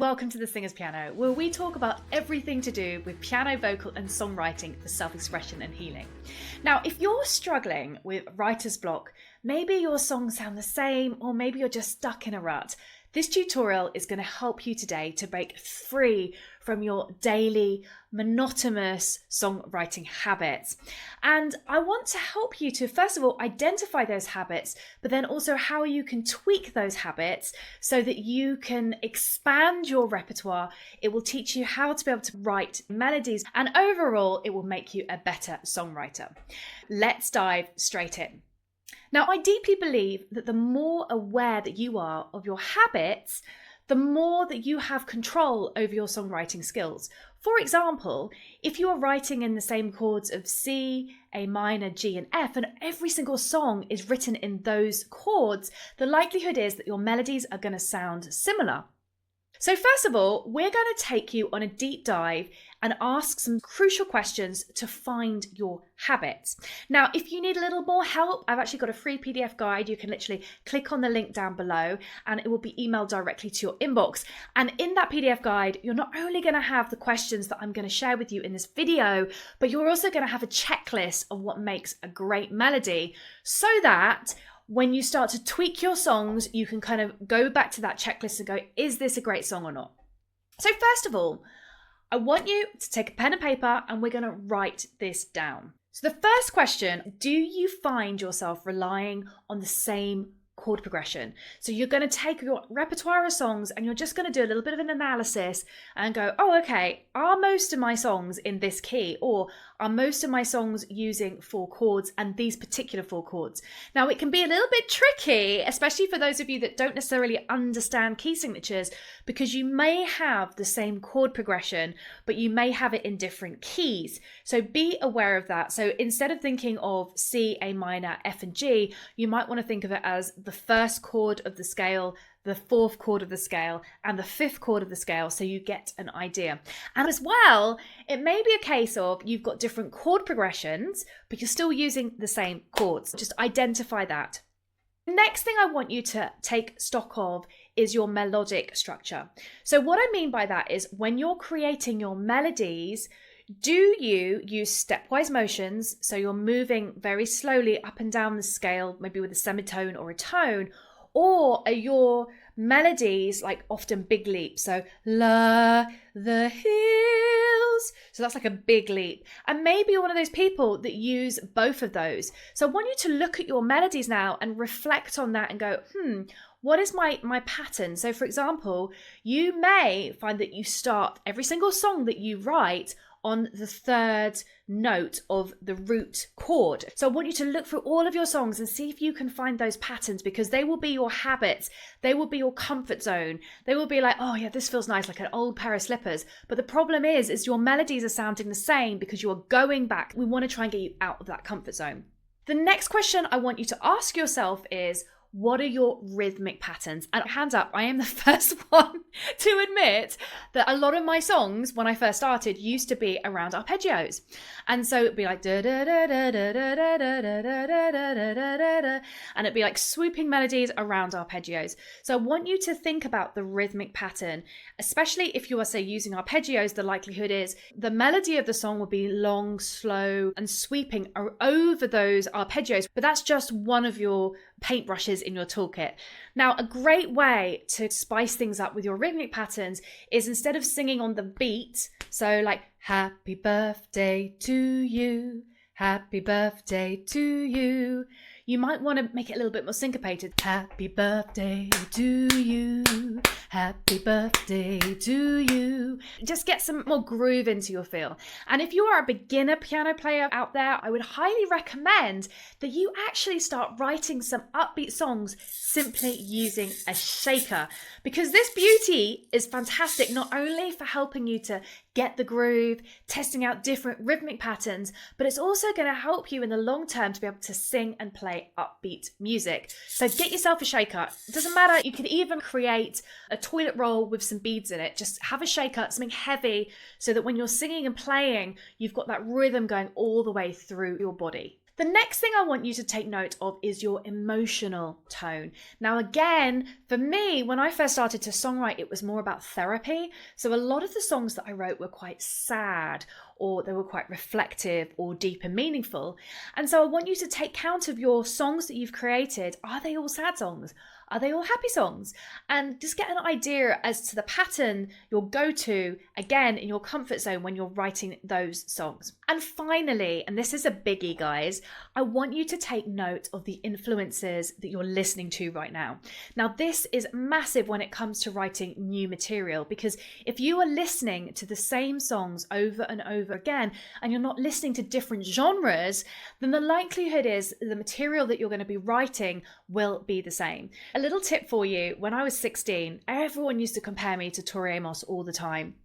welcome to The Singer's Piano, where we talk about everything to do with piano, vocal and songwriting for self-expression and healing. Now, if you're struggling with writer's block, maybe your songs sound the same, or maybe you're just stuck in a rut, this tutorial is going to help you today to break free from your daily monotonous songwriting habits. And I want to help you to, first of all, identify those habits, but then also how you can tweak those habits so that you can expand your repertoire. It will teach you how to be able to write melodies, and overall, it will make you a better songwriter. Let's dive straight in. Now, I deeply believe that the more aware that you are of your habits, the more that you have control over your songwriting skills. For example, if you are writing in the same chords of C, A minor, G, and F, and every single song is written in those chords, the likelihood is that your melodies are going to sound similar. So first of all, we're going to take you on a deep dive and ask some crucial questions to find your habits. Now, if you need a little more help, I've actually got a free PDF guide. You can literally click on the link down below and it will be emailed directly to your inbox. And in that PDF guide, you're not only going to have the questions that I'm going to share with you in this video, but you're also going to have a checklist of what makes a great melody, so that when you start to tweak your songs, you can kind of go back to that checklist and go, is this a great song or not? So first of all, I want you to take a pen and paper and we're going to write this down. So the first question, do you find yourself relying on the same chord progression? So you're going to take your repertoire of songs and you're just going to do a little bit of an analysis and go, oh, okay, are most of my songs in this key, or are most of my songs using 4 chords and these particular 4 chords? Now, it can be a little bit tricky, especially for those of you that don't necessarily understand key signatures, because you may have the same chord progression, but you may have it in different keys. So be aware of that. So instead of thinking of C, A minor, F, and G, you might want to think of it as the first chord of the scale, the 4th chord of the scale, and the 5th chord of the scale, so you get an idea. And as well, it may be a case of you've got different chord progressions, but you're still using the same chords. Just identify that. The next thing I want you to take stock of is your melodic structure. So what I mean by that is when you're creating your melodies, do you use stepwise motions? So you're moving very slowly up and down the scale, maybe with a semitone or a tone, or are your melodies like often big leaps? So la, the hills. So that's like a big leap. And maybe you're one of those people that use both of those. So I want you to look at your melodies now and reflect on that and go, what is my pattern? So for example, you may find that you start every single song that you write on the 3rd note of the root chord. So I want you to look through all of your songs and see if you can find those patterns, because they will be your habits. They will be your comfort zone. They will be like, oh yeah, this feels nice, like an old pair of slippers. But the problem is your melodies are sounding the same because you are going back. We want to try and get you out of that comfort zone. The next question I want you to ask yourself is, what are your rhythmic patterns? And hands up, I am the first one to admit that a lot of my songs when I first started used to be around arpeggios. And so it'd be like da da da da da da da da da da da da da, and it'd be like swooping melodies around arpeggios. So I want you to think about the rhythmic pattern, especially if you are, say, using arpeggios. The likelihood is the melody of the song will be long, slow, and sweeping over those arpeggios. But that's just one of your paintbrushes in your toolkit. Now, a great way to spice things up with your rhythmic patterns is, instead of singing on the beat, so like happy birthday to you, happy birthday to you, you might want to make it a little bit more syncopated. Happy birthday to you, happy birthday to you. Just get some more groove into your feel. And if you are a beginner piano player out there, I would highly recommend that you actually start writing some upbeat songs simply using a shaker, because this beauty is fantastic, not only for helping you to get the groove, testing out different rhythmic patterns, but it's also going to help you in the long term to be able to sing and play upbeat music. So get yourself a shaker. It doesn't matter. You can even create a toilet roll with some beads in it. Just have a shaker, something heavy, so that when you're singing and playing, you've got that rhythm going all the way through your body. The next thing I want you to take note of is your emotional tone. Now, again, for me, when I first started to songwrite, it was more about therapy. So a lot of the songs that I wrote were quite sad, or they were quite reflective or deep and meaningful. And so I want you to take count of your songs that you've created. Are they all sad songs? Are they all happy songs? And just get an idea as to the pattern you'll go to, again, in your comfort zone when you're writing those songs. And finally, and this is a biggie, guys, I want you to take note of the influences that you're listening to right now. Now, this is massive when it comes to writing new material, because if you are listening to the same songs over and over again, and you're not listening to different genres, then the likelihood is the material that you're going to be writing will be the same. A little tip for you, when I was 16, everyone used to compare me to Tori Amos all the time.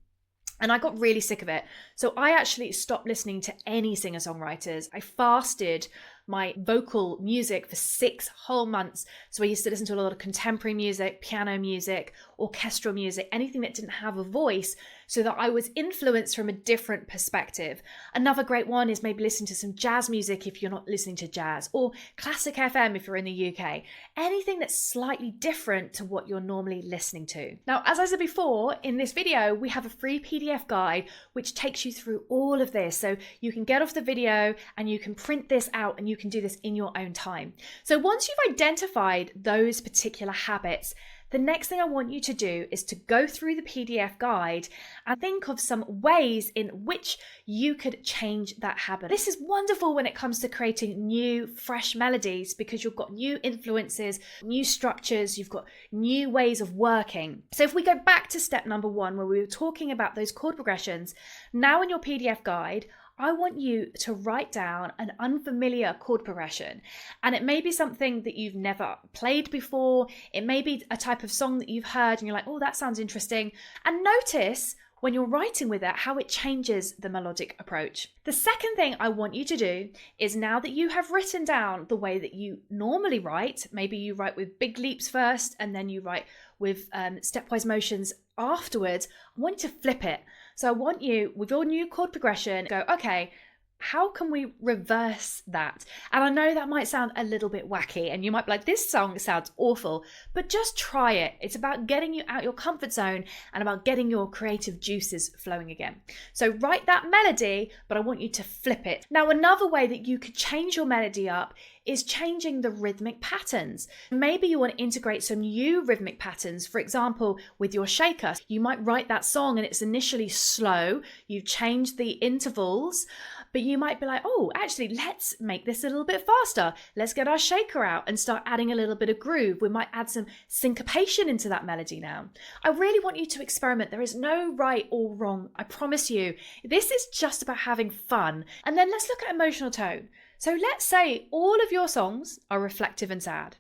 And I got really sick of it. So I actually stopped listening to any singer-songwriters. I fasted my vocal music for 6 whole months. So I used to listen to a lot of contemporary music, piano music, orchestral music, anything that didn't have a voice, so that I was influenced from a different perspective. Another great one is maybe listening to some jazz music if you're not listening to jazz, or classic FM if you're in the UK. Anything that's slightly different to what you're normally listening to. Now, as I said before, in this video, we have a free PDF guide which takes you through all of this. So you can get off the video and you can print this out and you can do this in your own time. So once you've identified those particular habits, the next thing I want you to do is to go through the PDF guide and think of some ways in which you could change that habit. This is wonderful when it comes to creating new, fresh melodies, because you've got new influences, new structures, you've got new ways of working. So if we go back to step number 1, where we were talking about those chord progressions, now in your PDF guide, I want you to write down an unfamiliar chord progression. And it may be something that you've never played before. It may be a type of song that you've heard and you're like, oh, that sounds interesting. And notice when you're writing with it, how it changes the melodic approach. The second thing I want you to do is, now that you have written down the way that you normally write, maybe you write with big leaps first and then you write with stepwise motions afterwards, I want you to flip it. So I want you, with your new chord progression, go, okay, how can we reverse that? And I know that might sound a little bit wacky and you might be like, this song sounds awful, but just try it. It's about getting you out your comfort zone and about getting your creative juices flowing again. So write that melody, but I want you to flip it. Now, another way that you could change your melody up is changing the rhythmic patterns. Maybe you want to integrate some new rhythmic patterns. For example, with your shaker, you might write that song and it's initially slow. You've changed the intervals, but you might be like, oh, actually, let's make this a little bit faster. Let's get our shaker out and start adding a little bit of groove. We might add some syncopation into that melody now. I really want you to experiment. There is no right or wrong. I promise you, this is just about having fun. And then let's look at emotional tone. So let's say all of your songs are reflective and sad.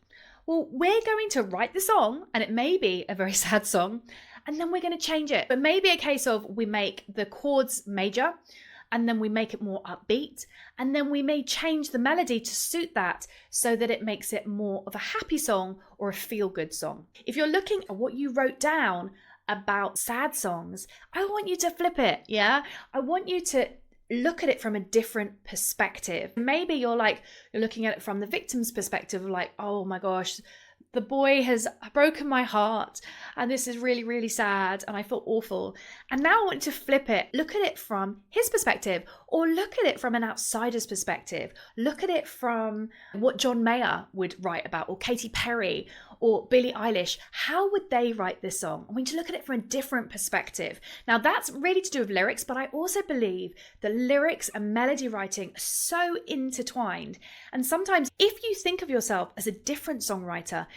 Well, we're going to write the song, and it may be a very sad song, and then we're going to change it. But maybe a case of we make the chords major, and then we make it more upbeat, and then we may change the melody to suit that so that it makes it more of a happy song or a feel-good song. If you're looking at what you wrote down about sad songs, I want you to flip it, yeah? I want you to look at it from a different perspective. Maybe you're looking at it from the victim's perspective, like, oh my gosh, the boy has broken my heart and this is really, really sad and I feel awful. And now I want to flip it. Look at it from his perspective, or look at it from an outsider's perspective. Look at it from what John Mayer would write about, or Katy Perry, or Billie Eilish. How would they write this song? I want you to look at it from a different perspective. Now, that's really to do with lyrics, but I also believe that lyrics and melody writing are so intertwined. And sometimes if you think of yourself as a different songwriter,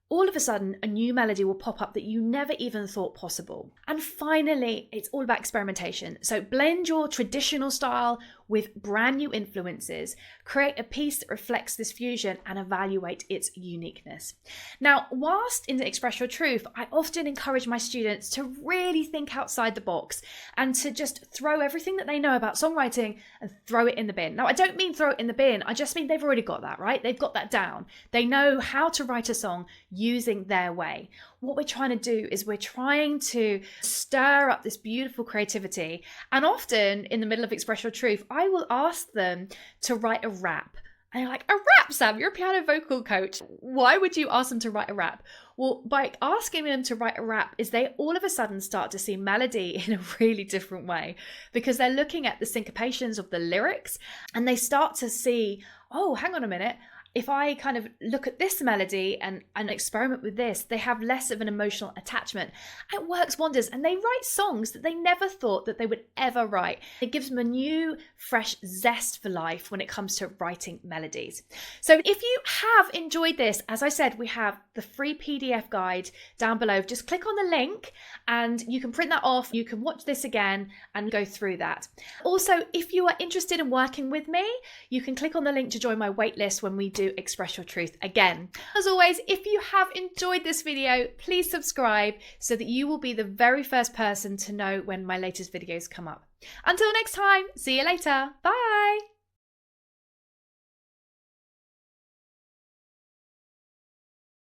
all of a sudden a new melody will pop up that you never even thought possible. And finally, it's all about experimentation. So blend your traditional style with brand new influences, create a piece that reflects this fusion, and evaluate its uniqueness. Now, whilst in the Express Your Truth, I often encourage my students to really think outside the box and to just throw everything that they know about songwriting and throw it in the bin. Now, I don't mean throw it in the bin, I just mean they've already got that, right? They've got that down. They know how to write a song using their way. What we're trying to do is we're trying to stir up this beautiful creativity. And often in the middle of Express Your Truth, I will ask them to write a rap. And you're like, a rap, Sam, you're a piano vocal coach. Why would you ask them to write a rap? Well, by asking them to write a rap is they all of a sudden start to see melody in a really different way, because they're looking at the syncopations of the lyrics and they start to see, oh, hang on a minute. If I kind of look at this melody and experiment with this, they have less of an emotional attachment. It works wonders, and they write songs that they never thought that they would ever write. It gives them a new, fresh zest for life when it comes to writing melodies. So if you have enjoyed this, as I said, we have the free PDF guide down below. Just click on the link and you can print that off. You can watch this again and go through that. Also, if you are interested in working with me, you can click on the link to join my waitlist when we do Express Your Truth again. As always, if you have enjoyed this video, please subscribe so that you will be the very first person to know when my latest videos come up. Until next time, see you later. Bye.